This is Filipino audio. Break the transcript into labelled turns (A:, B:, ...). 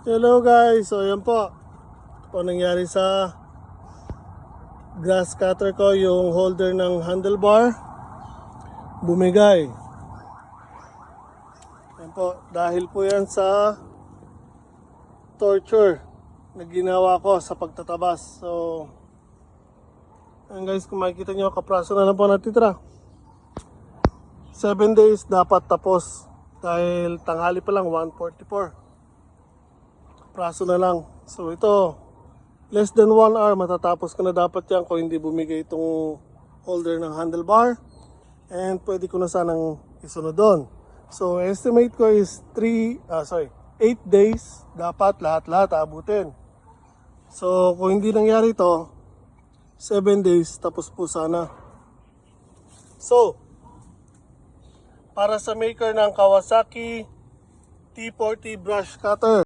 A: Hello guys, so yan po. Ito po nangyari sa grass cutter ko, yung holder ng handlebar bumigay. Yan po, dahil po yan sa torture na ginawa ko sa pagtatabas. So yan guys, kung makikita nyo, kapraso na lang po natitira. 7 days dapat tapos dahil tanghali pa lang 1:44. Praso na lang. So ito, less than 1 hour matatapos ko na dapat yan kung hindi bumigay itong holder ng handlebar. And pwede ko na sanang isunod doon. So estimate ko is 8 days dapat lahat-lahat abutin. So kung hindi nangyari ito, 7 days tapos po sana. So, para sa maker ng Kawasaki T40 brush cutter,